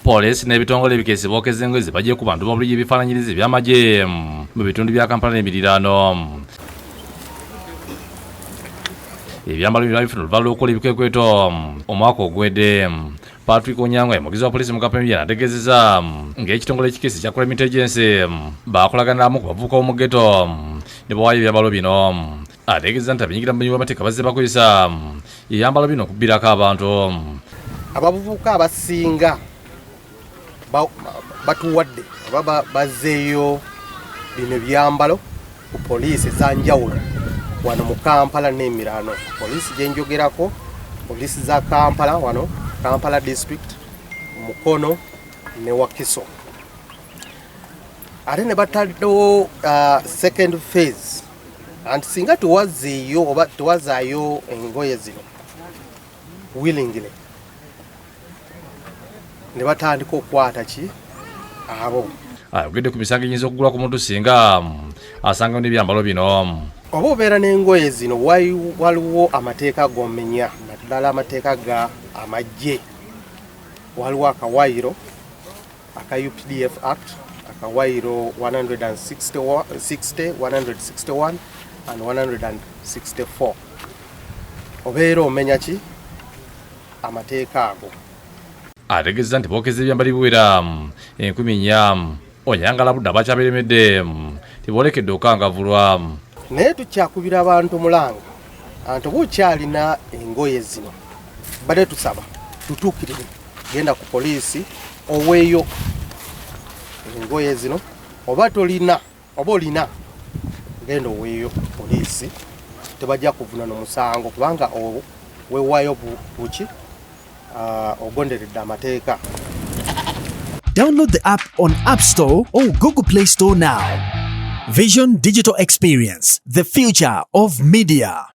Poliisi n'ebitongole ebikeesi bookeza engoye bagiye ku bantu babuliji ebifaananyirizi eby'amagye mu bitundu bya Kampala n'emiriraano. Ebyambalo bino bifuna oluvannyuma lw'okukola ebikwekweto omwaka ogwedde. Patrick Onyango omuvugizi wa poliisi mu Kampala ategeezezza ng'ekitongole ekikeesi kya Crime Intelligence baakolaganamu ku bavubuka b'omu ghetto ne bawaayo ebyambalo bino. Ategeezezza nti abenyigira mu bumenyi bw'amateeka bazze bakozesa ebyambalo bino okubbirako abantu. Abavubuka abasinga batuwadde oba bazzeeyo bino ebyambalo ku poliisi ez'enjawulo wano mu Kampala n'emiriraano. Poliisi gye njogerako, poliisi za Kampala wano Kampala district, Mukono ne Wakiso. Ate ne bataddewo second phase anti singa tuwazzeeyo oba tuwazaayo engoye zino willingly ne batandika okukwata ki abo ayogedde ku misango enyinza okugula ku muntu singa asanga n'ebyambalo bino. Oba obeera n'engoye zino waliwo amateeka g'omenya, naddala amateeka ga amagye. Waliwo akawayiro aka UPDF Act, akawayiro 160, 161 and 164. Obeera omenya ki amateeka ago. Ategeezezza nti bookeza ebyambalo biwera 4,000 Onyango budde abakyabeeremedde tiboolekedde okangavulwa. Naye tukyakubira abantu mulanga anti oba okyalina engoye zino badde tusaba tutuukirire genda ku poliisi oweeyo engoye zino, oba tolina oba olina genda oweeyo ku poliisi, tebajja kuvunana omusango kubanga weewaayo buki ogonderedde amateeka. Download the app on App Store or Google Play Store now. Vision Digital Experience, the future of media.